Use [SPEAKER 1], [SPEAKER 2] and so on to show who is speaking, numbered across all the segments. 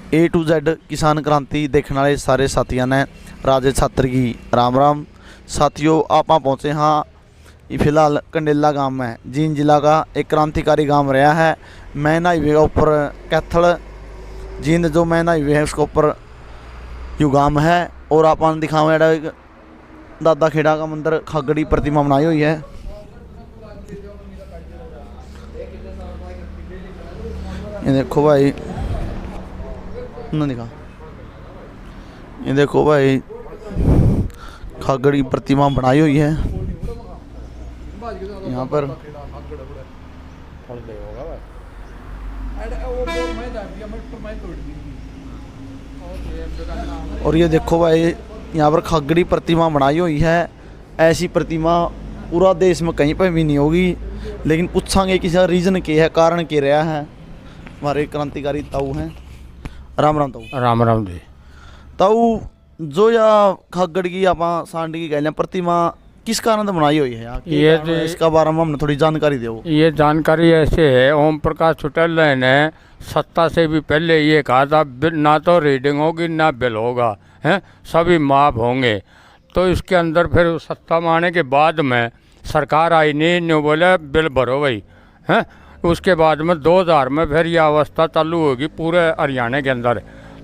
[SPEAKER 1] A to Z किसान क्रांति देखने वाले सारे साथियों ने राजे छात्र की राम राम। साथियों आप पहुँचे हाँ फिलहाल कंडेला गांव में जींद जिला का एक क्रांतिकारी गांव रहा है। मैन हाईवे का ऊपर कैथल जींद जो मैन हाईवे है उसके ऊपर यू गांव है। और आप दिखाओ जरा दादा खेड़ा का मंदिर खागड़ी प्रतिमा बनाई हुई है। ये देखो भाई ना दिखा, ये देखो भाई खागड़ी प्रतिमा बनाई हुई है यहाँ पर। और ये देखो भाई यहाँ पर खागड़ी प्रतिमा बनाई हुई है। ऐसी प्रतिमा पूरा देश में कहीं पर भी नहीं होगी, लेकिन पूछांगे किसी रीज़न के है, कारण के रहा है। हमारे क्रांतिकारी ताऊ हैं, राम राम ताऊ।
[SPEAKER 2] राम राम जी।
[SPEAKER 1] ताऊ जो या खागड़ की आप सांडी की कहलें प्रतिमा किस कारण बनाई हुई है ये इसका बारे में हमने थोड़ी जानकारी दो।
[SPEAKER 2] ये जानकारी ऐसे है, ओम प्रकाश चौटाला ने सत्ता से भी पहले ये कहा था ना तो रीडिंग होगी ना बिल होगा, हैं सभी माफ होंगे। तो इसके अंदर फिर सत्ता में आने के बाद में सरकार आई नहीं बोले बिल भरो भाई, हैं। उसके बाद में 2000 में फिर यह अवस्था चालू होगी पूरे हरियाणा के अंदर।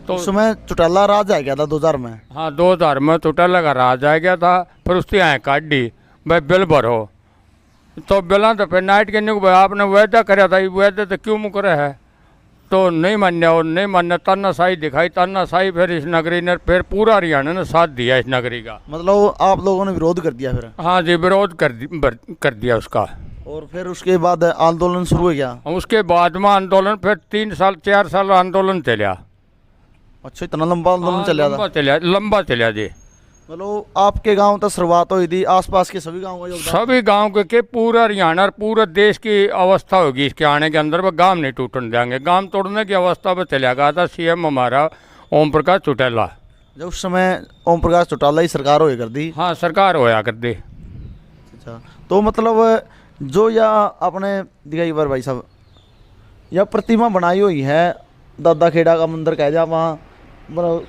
[SPEAKER 2] तो
[SPEAKER 1] उसमें चौटाला राज आ गया था 2000 में।
[SPEAKER 2] हाँ 2000 में चौटाला का राज आ गया था। फिर उसकी आँख काट दी भाई बिल भरो। तो बिला तो फिर नाइट के भाई आपने वायदा कराया था, वायदा तो क्यों मुकरे है। तो नहीं मान्य और नहीं मान्य तानाशाही दिखाई, तानाशाही फिर इस नगरी ने फिर पूरा हरियाणा ने साथ दिया इस नगरी का।
[SPEAKER 1] मतलब आप लोगों ने विरोध कर दिया फिर?
[SPEAKER 2] हाँ जी विरोध कर दिया उसका।
[SPEAKER 1] और फिर उसके बाद आंदोलन शुरू हो गया।
[SPEAKER 2] उसके बाद में आंदोलन फिर 3 साल 4 साल आंदोलन चलिया।
[SPEAKER 1] अच्छा इतना लंबा आंदोलन चलिया था?
[SPEAKER 2] लंबा चलिया जी।
[SPEAKER 1] मतलब आपके गांव तक शुरुआत हुई थी, आसपास के सभी गांव का योगदान?
[SPEAKER 2] सभी गांव के पूरा हरियाणा और पूरे देश की अवस्था होगी इसके आने के अंदर। वह गांव नहीं टूटने देंगे, गांव तोड़ने की अवस्था पर चला गया था सीएम हमारा ओम प्रकाश चौटाला।
[SPEAKER 1] जब उस समय ओम प्रकाश चौटाला ही सरकार होया कर दी?
[SPEAKER 2] हाँ सरकार होया कर दी।
[SPEAKER 1] अच्छा तो मतलब जो या आपने दिखाई बार भाई साहब यह प्रतिमा बनाई हुई है दादा खेड़ा का मंदिर कह दिया वहाँ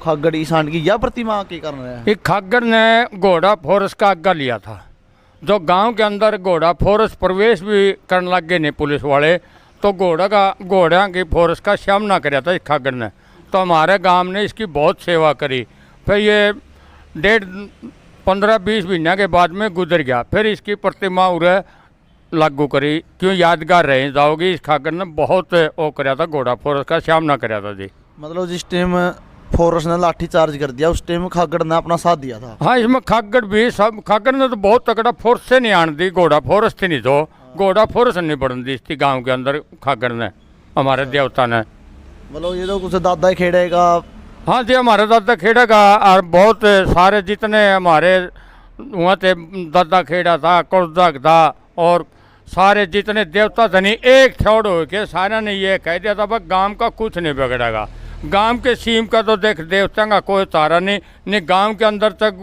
[SPEAKER 1] खागड़ ईशान की, यह प्रतिमा के कारण है?
[SPEAKER 2] खागड़ ने घोड़ा फोर्स का आज्ञा लिया था। जो गांव के अंदर घोड़ा फोर्स प्रवेश भी करने लग गए नहीं पुलिस वाले, तो घोड़ा की फोर्स का सामना कराया था इस खागड़ ने। तो हमारे गांव ने इसकी बहुत सेवा करी। फिर ये 15-20 महीने के बाद में गुजर गया। फिर इसकी प्रतिमा उरे लागू करी, क्यों यादगार रह जाओगी। इस खागड़ ने बहुत वो कराया था, घोड़ा फोर्स का सामना कराया था जी।
[SPEAKER 1] मतलब जिस टाइम फोर्स ने लाठी चार्ज कर दिया उस टाइम खागड़ ने अपना साथ दिया था?
[SPEAKER 2] हाँ इसमें खागड़ भी सब, खागड़ ने तो बहुत तगड़ा फोर्स से नहीं आन दी, घोड़ा फोर्स थी नहीं तो घोड़ा फोर्स नहीं बढ़न दी इसकी गाँव के अंदर खागड़ ने, हमारे देवता ने।
[SPEAKER 1] मतलब ये तो कुछ दादा खेड़े का?
[SPEAKER 2] हाँ जी हमारे दादा खेड़ा का। और बहुत सारे जितने हमारे वहाँ थे, दादा खेड़ा था, कुलदाग था, और सारे जितने देवता थे नहीं एक छोड़ हो के सारे ने ये कह दिया था भाई गांव का कुछ नहीं बिगड़ेगा। गांव के सीम का तो देख देवता का कोई तारा नहीं गांव के अंदर तक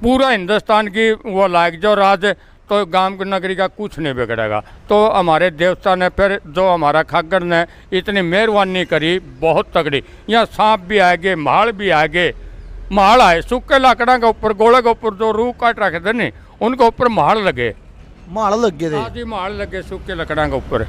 [SPEAKER 2] पूरा हिंदुस्तान की वो लायक जो राज, तो गांव की नगरी का कुछ नहीं बिगड़ेगा। तो हमारे देवता ने फिर जो हमारा खागड़ ने इतनी मेहरबानी करी बहुत तगड़ी। यहाँ सांप भी आ गए, महाल भी आ गए। महाल आए सूखे लाकड़ा के ऊपर, गोले के ऊपर जो रूह काट रखे थे नहीं उनके ऊपर महाल लगे।
[SPEAKER 1] महाल लग गए थे?
[SPEAKER 2] हाँ जी महाल लगे सूखे लकड़ा के ऊपर,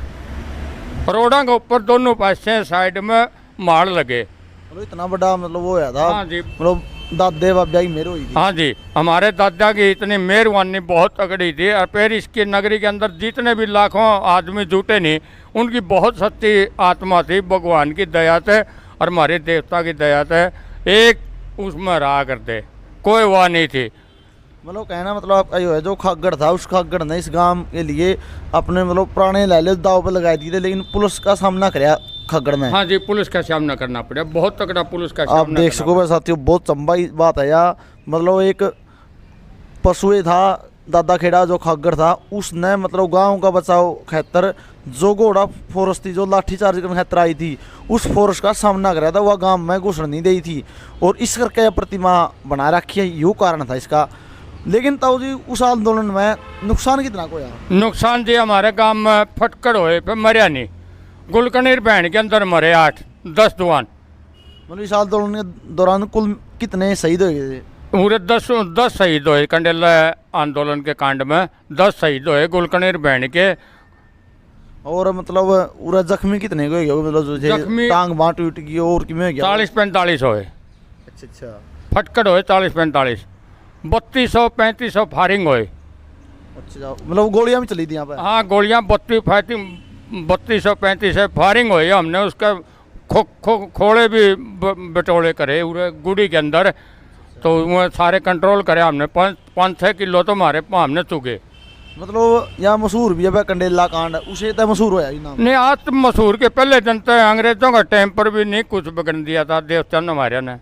[SPEAKER 2] रोडा के ऊपर दोनों पासे साइड में महाल लगे।
[SPEAKER 1] मतलब इतना बड़ा मतलब वो होया था?
[SPEAKER 2] हाँ जी
[SPEAKER 1] मतलब दादे बाबा की मेहर हुई थी?
[SPEAKER 2] हाँ जी हमारे दादा की इतनी मेहरबानी बहुत तगड़ी थी। और फिर इसकी नगरी के अंदर जितने भी लाखों आदमी जुटे नहीं उनकी बहुत सच्ची आत्मा थी, भगवान की दया से और हमारे देवता की दया से एक उसमें रहा करते, कोई वाह नहीं थी।
[SPEAKER 1] मतलब कहना मतलब आपका ये है जो खागड़ था उस खागड़ ने इस गांव के लिए अपने मतलब पुराने लाले दाव पर लगाए दिए थे, लेकिन पुलिस का सामना कराया खागड़ ने?
[SPEAKER 2] हाँ जी पुलिस का सामना करना पड़ा, बहुत तगड़ा पुलिस का सामना।
[SPEAKER 1] आप देख सको साथियों बहुत चंबा बात है यार। मतलब एक पशुए था दादा खेड़ा जो खागड़ था, उसने मतलब गांव का बचाव खातर जो घोड़ा फोर्स थी जो लाठी चार्ज करने खातर आई थी उस फोर्स का सामना कराया था, वह गांव में घुसने नहीं दी थी। और इस करके प्रतिमा बना रखी है, यूँ कारण था इसका। लेकिन ताऊ जी उस आंदोलन में नुकसान कितना को यार?
[SPEAKER 2] नुकसान जी हमारे गांव में फटकड़ होए पे मरिया नहीं। गुलकनीर बहन के अंदर मरे 8-10 जवान।
[SPEAKER 1] मतलब इस आंदोलन के दौरान कुल कितने शहीद हुए थे?
[SPEAKER 2] पूरे 10 शहीद हुए कंडेला आंदोलन के कांड में। 10 शहीद हुए गुलकनेर बहन के।
[SPEAKER 1] और मतलब पूरा जख्मी कितने को हो गया? मतलब जो
[SPEAKER 2] जख्मी-
[SPEAKER 1] टांग बांह टूट गई और किमें हो गया?
[SPEAKER 2] 40-45 हुए।
[SPEAKER 1] अच्छा अच्छा
[SPEAKER 2] फटकड़ हुए 40-45। 3200-3500 फायरिंग हुए।
[SPEAKER 1] अच्छा, मतलब गोलियां भी चली थी यहाँ पर?
[SPEAKER 2] हाँ, गोलियाँ 3200-3500 फायरिंग हुई। हमने उसका खोड़े भी बटोले करे पूरे गुड़ी के अंदर, तो वो सारे कंट्रोल करे हमने। 5-6 किलो तो हमारे हमने चुके।
[SPEAKER 1] मतलब यहाँ मशहूर भी है भाई कंडेला कांड, उसे तो मशहूर होया ही नाम।
[SPEAKER 2] नहीं, आज तो मशहूर के पहले दिन तो अंग्रेजों का टाइम पर भी नहीं कुछ बिगड़ दिया था देवचंद हमारे ने।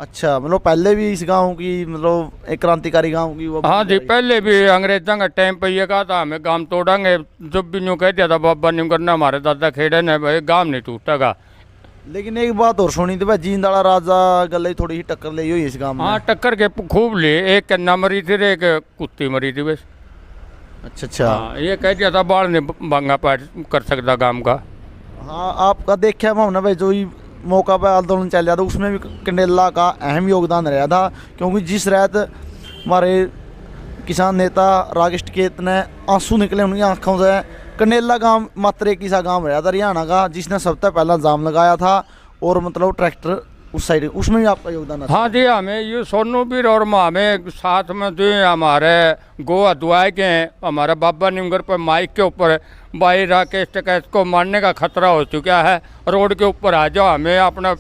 [SPEAKER 1] अच्छा, मतलब पहले भी इस गांव की, मतलब एक क्रांतिकारी गांव की वो?
[SPEAKER 2] हाँ जी, पहले भी अंग्रेजों का टाइम पर ये कहा था हमें गांव तोड़ेंगे। जब भी यूँ कह दिया था बाबा न्यू करना हमारे दादा खेड़े ने, भाई गांव नहीं टूटेगा।
[SPEAKER 1] लेकिन एक बात और सुनी थी भाई, जींदाड़ा राजा गले थोड़ी ही टक्कर ले हुई इस गांव में।
[SPEAKER 2] हाँ, टक्कर के खूब लिए। एक कन्ना मरी थी, एक कुत्ती मरी थी बस।
[SPEAKER 1] अच्छा अच्छा।
[SPEAKER 2] हाँ, ये कह दिया था बाढ़ नहीं भांगा पैर कर सकता गांव का।
[SPEAKER 1] हाँ, आपका देखा है हमने भाई, जो ही मौका पर आंदोलन चल रहा था उसमें भी कंडेला का अहम योगदान रहा था, क्योंकि जिस रात हमारे किसान नेता राकेश टिकैत ने आंसू निकले उनकी आंखों से, कंडेला गांव मात्र एक ऐसा गांव रहा था हरियाणा का जिसने सबसे पहला जाम लगाया था, और मतलब ट्रैक्टर उस साइड, उसमें भी आपका योगदान है?
[SPEAKER 2] हाँ जी, हमें ये सोनू भी और हमें साथ में जो हमारे गोवा दुआए के हैं, हमारे बाबा निंगर पर माइक के ऊपर भाई राकेश टिकैत को मारने का खतरा हो चुका है, रोड के ऊपर आ जाओ। हमें अपना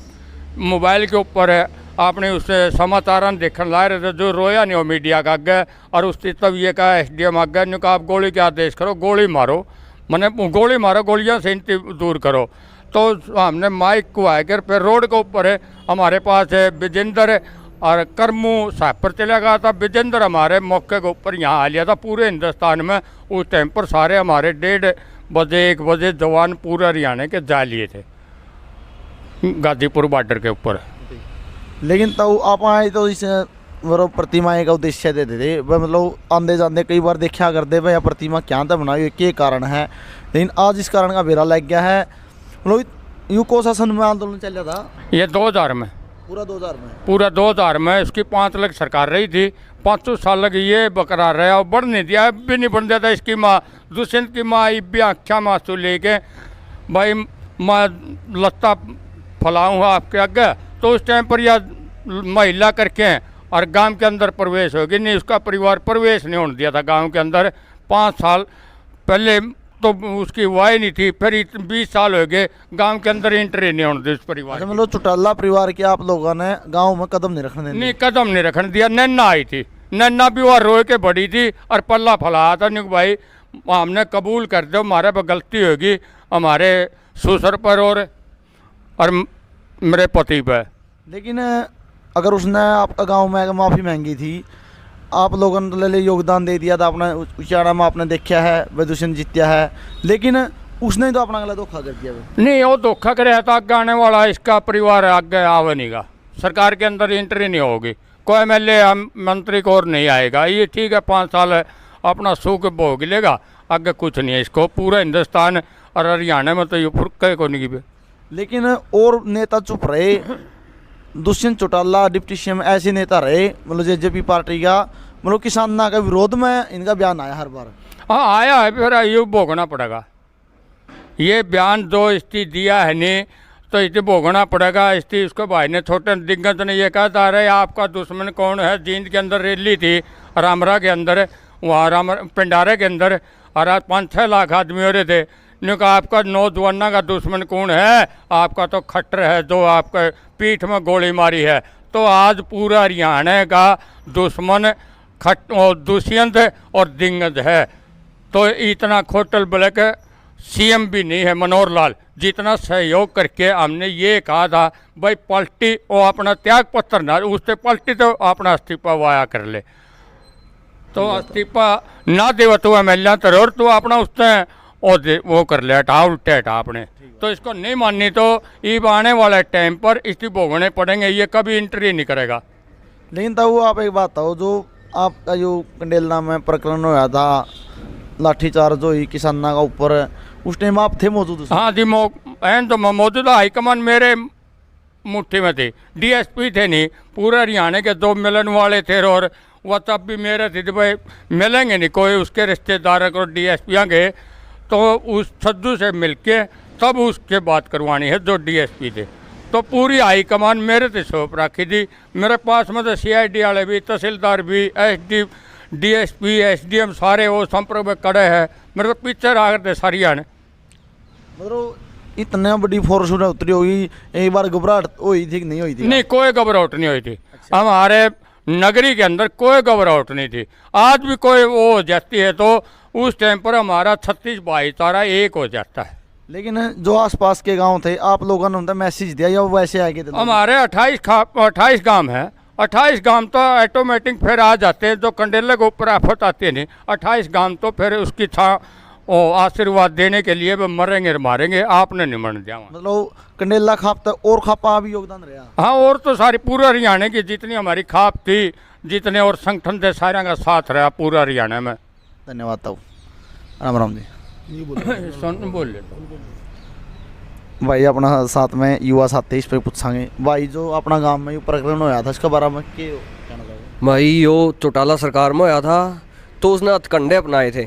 [SPEAKER 2] मोबाइल के ऊपर आपने उससे समाचार देखने ला रहे थे, जो रोया नहीं हो मीडिया का आगे। और उससे तब ये कहा SDM आगे ने कहा आप गोली के आदेश करो, गोली मारो, मैंने गोली मारो, गोलियां से इनती दूर करो। तो हमने माइक को आकर फिर रोड के ऊपर है हमारे पास है विजेंद्र और करमू साहब पर चला गया था। विजेंद्र हमारे मौके के ऊपर यहाँ आ लिया था पूरे हिंदुस्तान में। उस टाइम पर सारे हमारे 1:30 बजे 1 बजे जवान पूरे हरियाणा के जा लिए थे गाजीपुर बॉर्डर के ऊपर।
[SPEAKER 1] लेकिन तो आप आए तो इस मतलब प्रतिमा का उद्देश्य देते थे भाई, मतलब आंदे जाते कई बार देखा करते भाई प्रतिमा क्या था बनाई हुई, क्या कारण है, लेकिन आज इस कारण का बेरा लग गया है। मतलब यू को शासन में आंदोलन चल रहा था
[SPEAKER 2] ये 2000 में,
[SPEAKER 1] पूरा 2000 में?
[SPEAKER 2] पूरा 2000 में। इसकी 5 लाख सरकार रही थी, 500 साल लग ये बरकरार रहा और बढ़ नहीं दिया, भी नहीं बढ़ दिया था। इसकी माँ दुष्यंत की माँ भी आख्या मासू लेके भाई मैं लत्ता फैलाऊँगा आपके आगे, तो उस टाइम पर यह महिला करके और गांव के अंदर प्रवेश होगी नहीं, उसका परिवार प्रवेश नहीं होने दिया था गांव के अंदर। 5 साल पहले तो उसकी वाई नहीं थी, फिर 20 साल हो गए गांव के अंदर एंट्री नहीं होने दी उस परिवार
[SPEAKER 1] अच्छा,
[SPEAKER 2] की।
[SPEAKER 1] मतलब चौटाला परिवार के आप लोगों ने गांव में कदम नहीं रखने दिया?
[SPEAKER 2] नहीं, कदम नहीं रखने दिया। नन्ना आई थी, नन्ना भी वह रोए के बड़ी थी और पल्ला फैलाया था निक भाई हमने कबूल कर दो, हमारे पर गलती होगी हमारे ससुर पर और मेरे पति पर।
[SPEAKER 1] लेकिन अगर उसने आपका गांव में माफ़ी मांगी थी, आप लोगों ने ले योगदान दे दिया था, अपना उचाड़ा में आपने देखा है विदूषण जीत्या है, लेकिन उसने तो अपना अगला धोखा कर दिया भाई।
[SPEAKER 2] नहीं, वो धोखा करे तो आगे आने वाला इसका परिवार आगे आवे नहीं गा, सरकार के अंदर एंट्री नहीं होगी, कोई MLA मंत्री को और नहीं आएगा। ये ठीक है 5 साल अपना सुख भोग लेगा, आगे कुछ नहीं है इसको। पूरा हिंदुस्तान और हरियाणा में तो ये फुर्के को नहीं।
[SPEAKER 1] लेकिन और नेता चुप रहे, दुष्यंत चौटाला डिप्टी CM ऐसे नेता रहे, मतलब JJP पार्टी का, मतलब किसानों के विरोध में इनका बयान आया हर बार।
[SPEAKER 2] हाँ आया है, फिर ये भोगना पड़ेगा। ये बयान जो इसकी दिया है नहीं तो इसे भोगना पड़ेगा। इसकी उसके भाई ने छोटे दिग्गज ने ये कहा था अरे आपका दुश्मन कौन है। जींद के अंदर रैली थी, रामरा के अंदर, वहाँ पिंडारे के अंदर, और आज 5-6 लाख आदमी हो रहे थे। ने कहा आपका नौजवानों का दुश्मन कौन है, आपका तो खट्टर है जो आपके पीठ में गोली मारी है। तो आज पूरा हरियाणा का दुश्मन दुष्यंत और दिग्गज है। तो इतना खोटल ब्लैक CM भी नहीं है मनोहर लाल, जितना सहयोग करके हमने ये कहा था भाई पलटी और अपना त्याग पत्र ना उससे पलटी तो अपना इस्तीफा वाया कर ले। तो इस्तीफा ना देव तो MLA तरह तो अपना उससे वो कर ले, हटा उल्टे हटा अपने। तो इसको नहीं माननी तो ईब आने वाले टाइम पर इसकी भोगने पड़ेंगे, ये कभी एंट्री नहीं करेगा।
[SPEAKER 1] लेकिन तब आप एक बात हो, जो आपका जो कंडेला में प्रकरण होया था, लाठीचार्ज हुई किसाना का ऊपर, उस टाइम आप थे मौजूद?
[SPEAKER 2] हाँ जी, तो मौजूदा हाईकमान मेरे मुट्ठी में थी। डीएसपी थे नहीं, पूरे हरियाणा के 2 मिलन वाले थे और वह तब भी मेरे थे भाई मिलेंगे नहीं कोई उसके रिश्तेदार को डीएसपी गए तो उस सद्दू से मिलके तब उसके बात करवानी है जो डीएसपी थे। तो पूरी हाई कमान मेरे से सौंप रखी थी। मेरे पास में तो सीआईडी वाले भी, तहसीलदार भी, डीएसपी, एसडीएम सारे वो संपर्क में खड़े हैं। मेरे तो पीछे रह थे सारिया ने।
[SPEAKER 1] मतलब इतना बड़ी फोर्स उतरी होगी, एक बार घबराहट हुई थी कि नहीं हुई थी?
[SPEAKER 2] नहीं, कोई घबराहट नहीं हुई थी। हमारे नगरी के अंदर कोई घबराहट नहीं थी। आज भी कोई वो हो जाती है तो उस टाइम पर हमारा 36 भाईचारा एक हो जाता है।
[SPEAKER 1] लेकिन जो आसपास के गांव थे, आप लोगों ने उनका मैसेज दिया या वो वैसे आगे थे?
[SPEAKER 2] हमारे 28 गांव हैं। 28 गांव तो ऑटोमेटिक फिर आ जाते हैं, जो कंडेले के ऊपर आफत आती है नहीं। 28 गांव तो फिर उसकी ओ आशीर्वाद देने के लिए वो मरेंगे मारेंगे, आपने नहीं मरने दिया।
[SPEAKER 1] मतलब कंडेला खाप तक और खापा भी योगदान रहा?
[SPEAKER 2] हाँ, और तो सारी पूरा हरियाणा की जितनी हमारी खाप थी, जितने और संगठन थे, सारे का साथ रहा पूरा हरियाणा में।
[SPEAKER 1] धन्यवाद ताऊ। राम राम जी।
[SPEAKER 2] बोल ले
[SPEAKER 1] भाई अपना साथ में युवा साथी इस पर पूछांगे। भाई जो अपना गांव में प्रकरण होया था इसके बारे में क्या कहना चाहोगे?
[SPEAKER 3] भाई यो चौटाला सरकार में होया था तो उसने हथकंडे अपनाए थे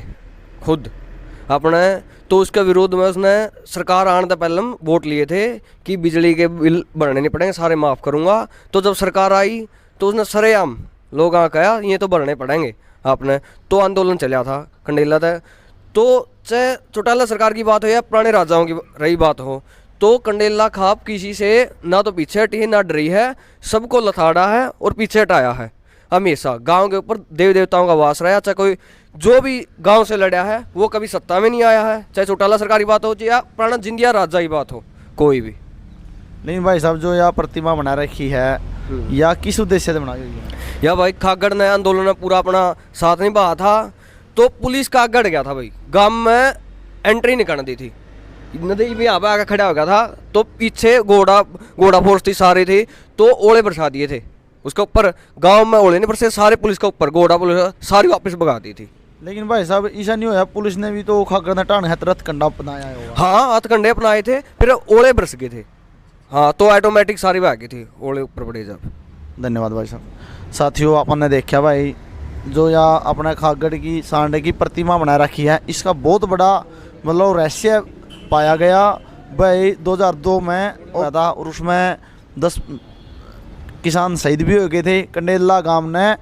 [SPEAKER 3] खुद अपने, तो उसके विरोध में उसने सरकार आने से पहले वोट लिए थे कि बिजली के बिल भरने नहीं पड़ेंगे, सारे माफ़ करूँगा। तो जब सरकार आई तो उसने सरेआम लोग कहा ये तो भरने पड़ेंगे आपने, तो आंदोलन चला था कंडेला था। तो चाहे चौटाला सरकार की बात हो या पुराने राजाओं की रही बात हो, तो कंडेला खाप किसी से ना तो पीछे हटी है ना डरी है, सबको लथाड़ा है और पीछे हटाया है। हमेशा गांव के ऊपर देव देवताओं का वास रहा है। चाहे कोई जो भी गांव से लड़ा है वो कभी सत्ता में नहीं आया है, चाहे चौटाला सरकार की बात हो या पुराना जिंदिया राजा की बात हो, कोई भी।
[SPEAKER 1] लेकिन भाई साहब जो यह प्रतिमा बना रखी है या किस उद्देश्य से बनाई हुई है?
[SPEAKER 3] या भाई खागड़ ने आंदोलन में पूरा अपना साथ निभाया था, तो पुलिस का गड़ गया था भाई, गांव में एंट्री नहीं करने दी थी। नदी भी यहाँ पे आकर खड़ा हो गया था, तो पीछे घोड़ा फोर्स थी सारी थी, तो ओले बरसा दिए थे उसके ऊपर। गांव में ओले नहीं बरसे, सारे पुलिस के ऊपर घोड़ा पुलिस सारी वापस भगा दी थी।
[SPEAKER 1] लेकिन भाई साहब ऐसा नहीं होया, पुलिस ने भी तो खाकर ने टाण हथरथ कंडा अपनाया होगा?
[SPEAKER 3] हाँ, हथकंडे अपनाए थे, फिर ओले बरस गए थे। हाँ, तो ऑटोमेटिक सारी भाग गई थी ओले ऊपर पड़े जब।
[SPEAKER 1] धन्यवाद भाई साहब। साथियों अपन ने देखा भाई जो या अपने खागड़ की सांडे की प्रतिमा बना रखी है, इसका बहुत बड़ा मतलब रहस्य पाया गया भाई। 2002 में हुआ था और उसमें 10 किसान शहीद भी हो गए थे। कंडेला गांव ने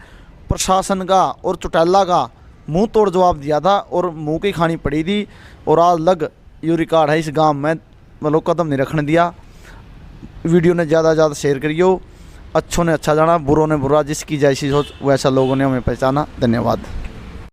[SPEAKER 1] प्रशासन का और चौटाला का मुंह तोड़ जवाब दिया था और मुंह की खानी पड़ी थी, और आज लग यो रिकॉर्ड है इस गांव में, मतलब कदम नहीं रखने दिया। वीडियो ने ज़्यादा से ज़्यादा शेयर करियो। अच्छों ने अच्छा जाना, बुरों ने बुरा, जिसकी जैसी सोच वैसा लोगों ने हमें पहचाना। धन्यवाद।